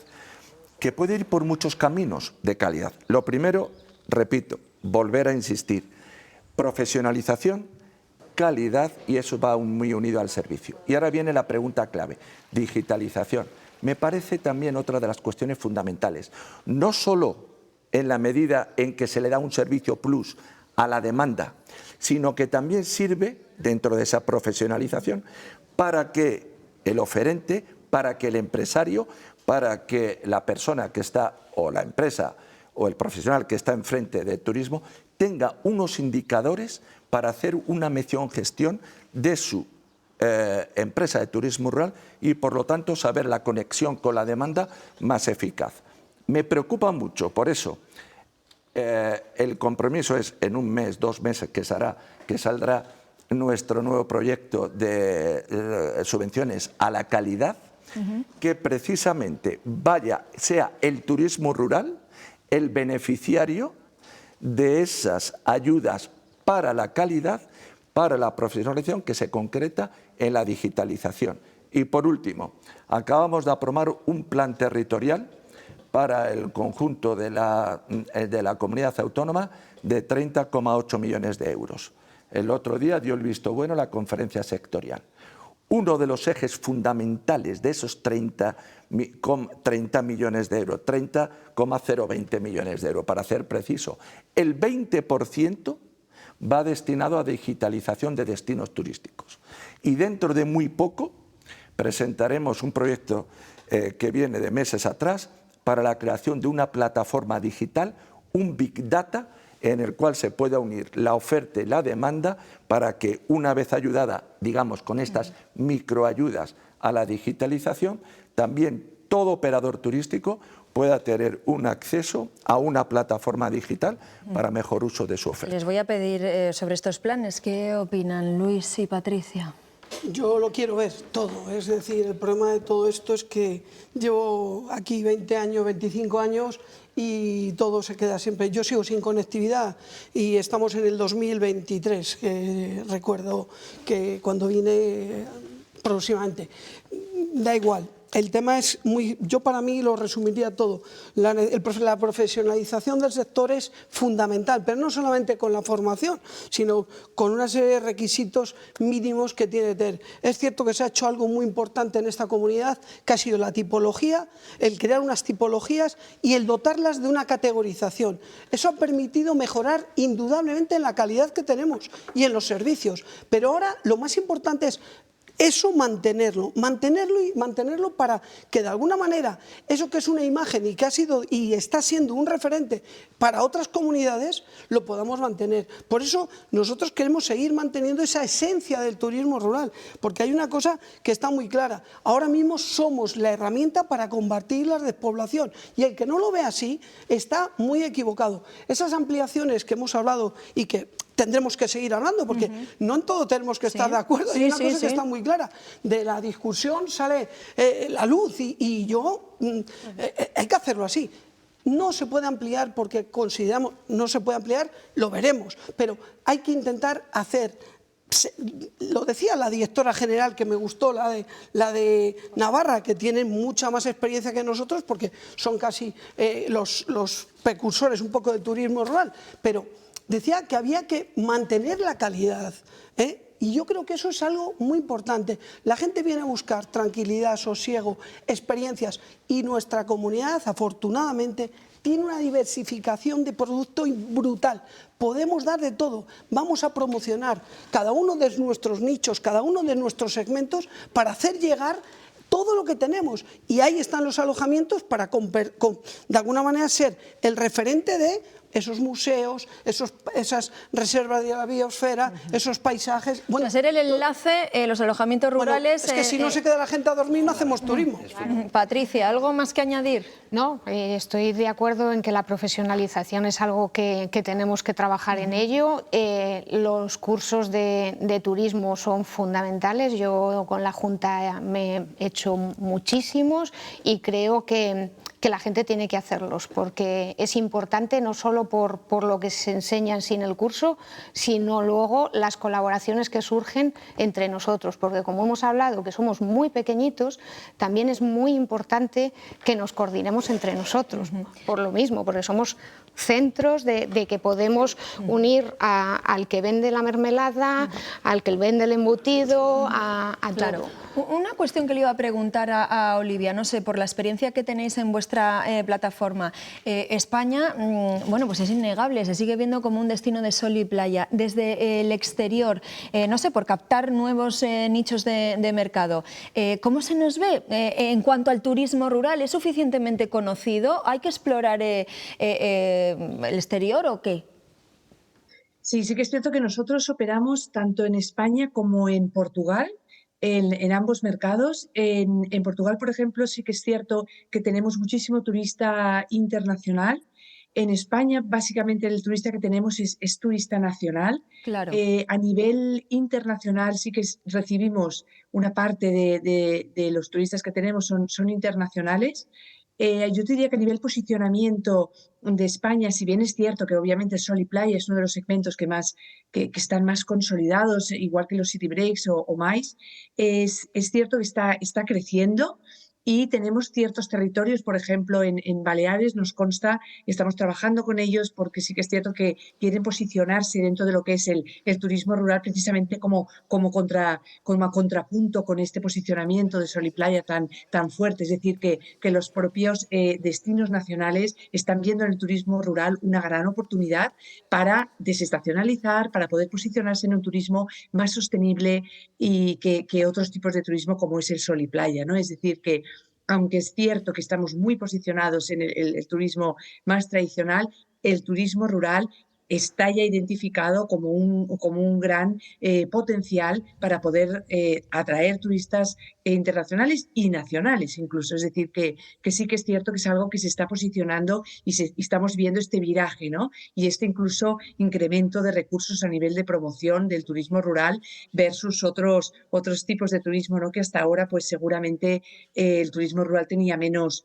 que puede ir por muchos caminos de calidad. Lo primero, repito, volver a insistir, profesionalización, calidad, y eso va muy unido al servicio. Y ahora viene la pregunta clave, digitalización. Me parece también otra de las cuestiones fundamentales, no solo en la medida en que se le da un servicio plus a la demanda, sino que también sirve, dentro de esa profesionalización, para que el oferente, para que el empresario, para que la persona que está, o la empresa, o el profesional que está enfrente del turismo, tenga unos indicadores para hacer una gestión de su empresa de turismo rural, y por lo tanto saber la conexión con la demanda más eficaz. Me preocupa mucho, por eso el compromiso es en 1 mes, 2 meses que saldrá nuestro nuevo proyecto de subvenciones a la calidad, que precisamente sea el turismo rural el beneficiario de esas ayudas para la calidad, para la profesionalización, que se concreta en la digitalización. Y por último, acabamos de aprobar un plan territorial para el conjunto de la comunidad autónoma de 30,8 millones de euros. El otro día dio el visto bueno la conferencia sectorial. Uno de los ejes fundamentales de esos 30 millones de euros, 30,020 millones de euros, para ser preciso, el 20% va destinado a digitalización de destinos turísticos. Y dentro de muy poco presentaremos un proyecto que viene de meses atrás, para la creación de una plataforma digital, un Big Data, en el cual se pueda unir la oferta y la demanda, para que, una vez ayudada, digamos, con estas microayudas a la digitalización, también todo operador turístico pueda tener un acceso a una plataforma digital para mejor uso de su oferta. Les voy a pedir sobre estos planes, ¿qué opinan Luis y Patricia? Yo lo quiero ver todo, es decir, el problema de todo esto es que llevo aquí 20 años, 25 años y todo se queda siempre. Yo sigo sin conectividad y estamos en el 2023, que recuerdo que cuando vine próximamente. Da igual. El tema es yo para mí lo resumiría todo. La profesionalización del sector es fundamental, pero no solamente con la formación, sino con una serie de requisitos mínimos que tiene que tener. Es cierto que se ha hecho algo muy importante en esta comunidad, que ha sido la tipología, el crear unas tipologías y el dotarlas de una categorización. Eso ha permitido mejorar indudablemente en la calidad que tenemos y en los servicios. Pero ahora lo más importante es eso, mantenerlo para que de alguna manera eso que es una imagen y que ha sido y está siendo un referente para otras comunidades, lo podamos mantener. Por eso nosotros queremos seguir manteniendo esa esencia del turismo rural, porque hay una cosa que está muy clara. Ahora mismo somos la herramienta para combatir la despoblación y el que no lo ve así está muy equivocado. Esas ampliaciones que hemos hablado y que tendremos que seguir hablando, porque no en todo tenemos que estar de acuerdo. Hay una cosa que está muy clara. De la discusión sale la luz y yo hay que hacerlo así. No se puede ampliar porque consideramos, no se puede ampliar, lo veremos, pero hay que intentar hacer. Lo decía la directora general, que me gustó, la de Navarra, que tiene mucha más experiencia que nosotros porque son casi los precursores un poco del turismo rural, pero decía que había que mantener la calidad, y yo creo que eso es algo muy importante. La gente viene a buscar tranquilidad, sosiego, experiencias, y nuestra comunidad, afortunadamente, tiene una diversificación de producto brutal. Podemos dar de todo. Vamos a promocionar cada uno de nuestros nichos, cada uno de nuestros segmentos para hacer llegar todo lo que tenemos. Y ahí están los alojamientos para, de alguna manera, ser el referente de esos museos, esas reservas de la biosfera, esos paisajes. Bueno, ser el enlace, los alojamientos rurales. Bueno, es que si no se queda la gente a dormir, no hacemos turismo. Patricia, ¿algo más que añadir? No, estoy de acuerdo en que la profesionalización es algo que tenemos que trabajar en ello. Los cursos de turismo son fundamentales. Yo con la Junta me he hecho muchísimos y creo que la gente tiene que hacerlos, porque es importante no solo por lo que se enseña en el curso, sino luego las colaboraciones que surgen entre nosotros, porque como hemos hablado que somos muy pequeñitos, también es muy importante que nos coordinemos entre nosotros, por lo mismo, porque somos centros de que podemos unir al que vende la mermelada, al que vende el embutido, a claro. todo. Una cuestión que le iba a preguntar a Olivia, no sé, por la experiencia que tenéis en vuestra plataforma. España, bueno, pues es innegable, se sigue viendo como un destino de sol y playa. Desde el exterior, no sé, por captar nuevos nichos de mercado, ¿cómo se nos ve en cuanto al turismo rural? ¿Es suficientemente conocido? ¿Hay que explorar el exterior o qué? Sí, sí que es cierto que nosotros operamos tanto en España como en Portugal, en ambos mercados. En Portugal, por ejemplo, sí que es cierto que tenemos muchísimo turista internacional. En España, básicamente, el turista que tenemos es turista nacional. Claro. A nivel internacional sí que recibimos una parte de los turistas que tenemos son internacionales. Yo te diría que a nivel posicionamiento de España, si bien es cierto que obviamente sol y playa es uno de los segmentos que están más consolidados, igual que los city breaks o más, es cierto que está creciendo. Y tenemos ciertos territorios, por ejemplo, en Baleares nos consta, y estamos trabajando con ellos porque sí que es cierto que quieren posicionarse dentro de lo que es el turismo rural precisamente como contrapunto con este posicionamiento de sol y playa tan fuerte. Es decir, que los propios destinos nacionales están viendo en el turismo rural una gran oportunidad para desestacionalizar, para poder posicionarse en un turismo más sostenible y que otros tipos de turismo como es el sol y playa, ¿no? Es decir, que aunque es cierto que estamos muy posicionados en el turismo más tradicional, el turismo rural está ya identificado como un gran potencial para poder atraer turistas internacionales y nacionales incluso. Es decir, que sí que es cierto que es algo que se está posicionando y estamos viendo este viraje, ¿no? Y este incluso incremento de recursos a nivel de promoción del turismo rural versus otros tipos de turismo, ¿no? Que hasta ahora pues seguramente el turismo rural tenía menos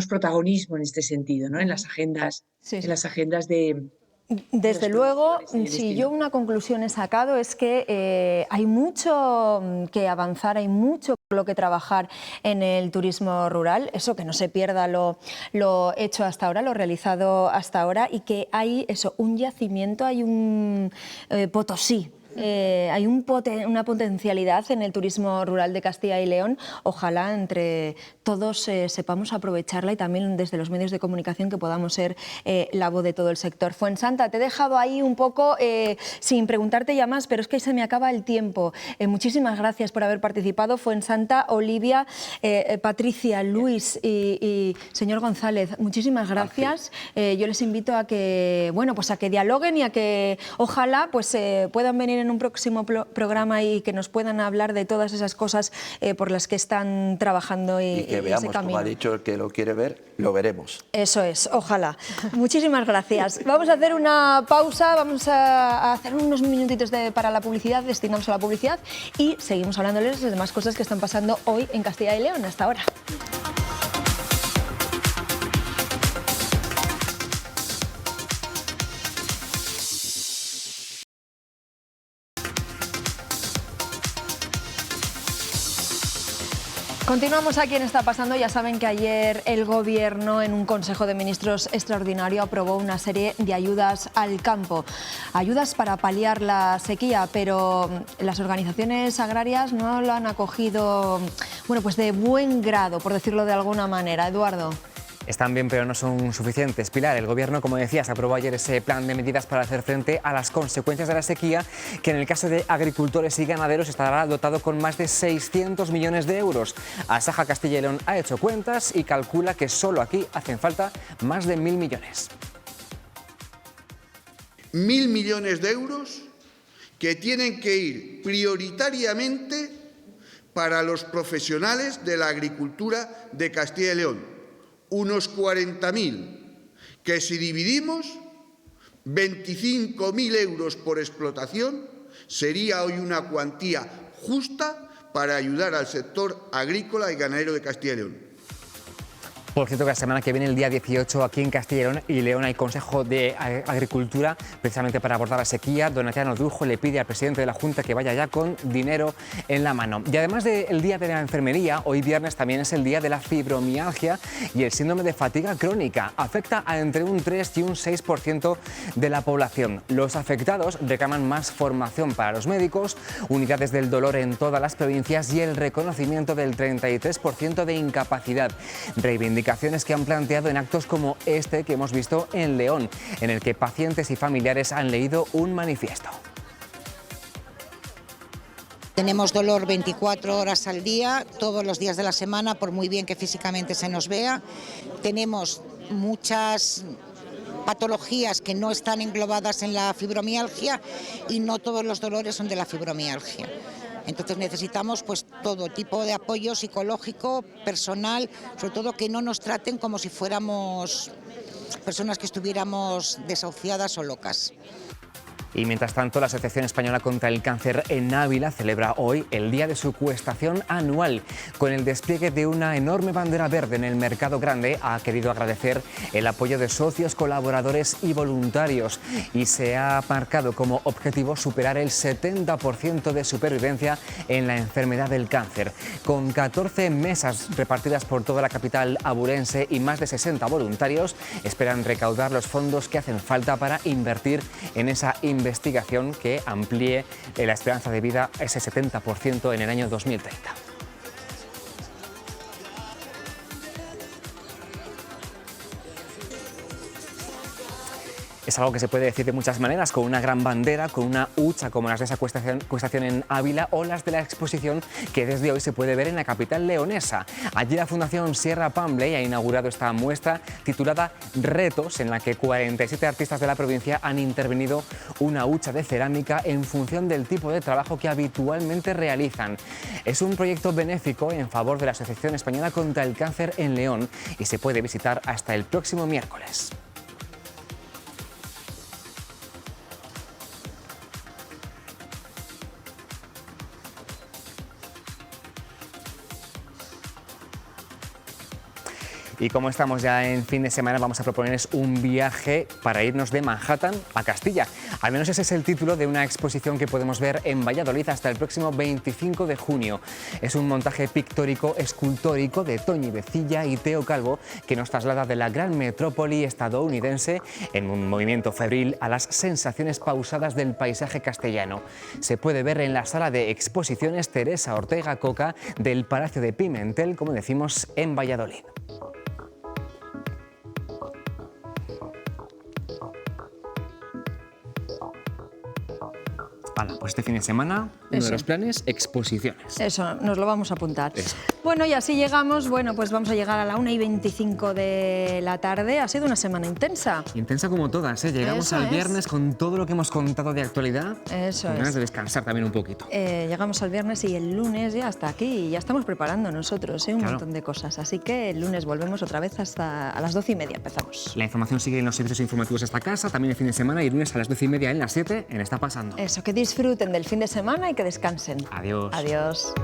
protagonismo en este sentido, ¿no? En las agendas, en las agendas de... Desde luego, si yo una conclusión he sacado es que hay mucho que avanzar, hay mucho por lo que trabajar en el turismo rural, eso que no se pierda lo hecho hasta ahora, lo realizado hasta ahora, y que hay un yacimiento, hay un Potosí. Hay una potencialidad en el turismo rural de Castilla y León. Ojalá entre todos sepamos aprovecharla y también desde los medios de comunicación que podamos ser la voz de todo el sector. Fuensanta, te he dejado ahí un poco sin preguntarte ya más, pero es que se me acaba el tiempo. Muchísimas gracias por haber participado. Fuensanta, Olivia, Patricia, Luis y señor González, muchísimas gracias. Yo les invito a que, bueno, pues a que dialoguen y a que ojalá pues puedan venir en un próximo programa y que nos puedan hablar de todas esas cosas por las que están trabajando y que veamos, como ha dicho el que lo quiere ver, lo veremos. Eso es, ojalá. Muchísimas gracias. Vamos a hacer una pausa, vamos a hacer unos minutitos para la publicidad, destinamos a la publicidad y seguimos hablándoles de demás cosas que están pasando hoy en Castilla y León. Hasta ahora. Continuamos aquí en Está Pasando. Ya saben que ayer el Gobierno, en un Consejo de Ministros extraordinario, aprobó una serie de ayudas al campo. Ayudas para paliar la sequía, pero las organizaciones agrarias no lo han acogido, bueno, pues de buen grado, por decirlo de alguna manera. Eduardo. Están bien, pero no son suficientes. Pilar, el Gobierno, como decías, aprobó ayer ese plan de medidas para hacer frente a las consecuencias de la sequía, que en el caso de agricultores y ganaderos estará dotado con más de 600 millones de euros. Asaja Castilla y León ha hecho cuentas y calcula que solo aquí hacen falta más de 1.000 millones. 1.000 millones de euros que tienen que ir prioritariamente para los profesionales de la agricultura de Castilla y León. Unos 40.000, que si dividimos 25.000 euros por explotación, sería hoy una cuantía justa para ayudar al sector agrícola y ganadero de Castilla y León. Por cierto, que la semana que viene, el día 18, aquí en Castilla y León hay Consejo de Agricultura, precisamente para abordar la sequía. Donatiano Drujo le pide al presidente de la Junta que vaya ya con dinero en la mano. Y además del Día de la Enfermería, hoy viernes también es el Día de la Fibromialgia y el síndrome de fatiga crónica. Afecta a entre un 3 y un 6% de la población. Los afectados reclaman más formación para los médicos, unidades del dolor en todas las provincias y el reconocimiento del 33% de incapacidad. Reivindicaciones que han planteado en actos como este que hemos visto en León, en el que pacientes y familiares han leído un manifiesto. Tenemos dolor 24 horas al día, todos los días de la semana, por muy bien que físicamente se nos vea. Tenemos muchas patologías que no están englobadas en la fibromialgia y no todos los dolores son de la fibromialgia. Entonces necesitamos pues todo tipo de apoyo psicológico, personal, sobre todo que no nos traten como si fuéramos personas que estuviéramos desahuciadas o locas. Y mientras tanto, la Asociación Española contra el Cáncer en Ávila celebra hoy el día de su cuestación anual. Con el despliegue de una enorme bandera verde en el Mercado Grande, ha querido agradecer el apoyo de socios, colaboradores y voluntarios. Y se ha marcado como objetivo superar el 70% de supervivencia en la enfermedad del cáncer. Con 14 mesas repartidas por toda la capital abulense y más de 60 voluntarios, esperan recaudar los fondos que hacen falta para invertir en esa investigación que amplíe la esperanza de vida a ese 70% en el año 2030. Es algo que se puede decir de muchas maneras, con una gran bandera, con una hucha como las de esa cuestación en Ávila o las de la exposición que desde hoy se puede ver en la capital leonesa. Allí la Fundación Sierra Pambley ha inaugurado esta muestra titulada Retos, en la que 47 artistas de la provincia han intervenido una hucha de cerámica en función del tipo de trabajo que habitualmente realizan. Es un proyecto benéfico en favor de la Asociación Española contra el Cáncer en León y se puede visitar hasta el próximo miércoles. Y como estamos ya en fin de semana, vamos a proponerles un viaje para irnos de Manhattan a Castilla. Al menos ese es el título de una exposición que podemos ver en Valladolid hasta el próximo 25 de junio. Es un montaje pictórico escultórico de Toñi Vecilla y Teo Calvo que nos traslada de la gran metrópoli estadounidense en un movimiento febril a las sensaciones pausadas del paisaje castellano. Se puede ver en la sala de exposiciones Teresa Ortega Coca del Palacio de Pimentel, como decimos, en Valladolid. Pues este fin de semana, uno de los planes, exposiciones. Eso, nos lo vamos a apuntar. Eso. Bueno, y así llegamos, pues vamos a llegar a la 1:25 de la tarde. Ha sido una semana intensa. Intensa como todas, ¿eh? Llegamos al viernes con todo lo que hemos contado de actualidad. Eso con ganas es. de descansar también un poquito. Llegamos al viernes y el lunes ya hasta aquí. Y ya estamos preparando nosotros un montón de cosas. Así que el lunes volvemos otra vez hasta a las 12:30 empezamos. La información sigue en los servicios informativos hasta casa, también el fin de semana y el lunes a las 12:30 en las 7 en Está Pasando. Eso, que disfruten del fin de semana y que descansen. Adiós. Adiós.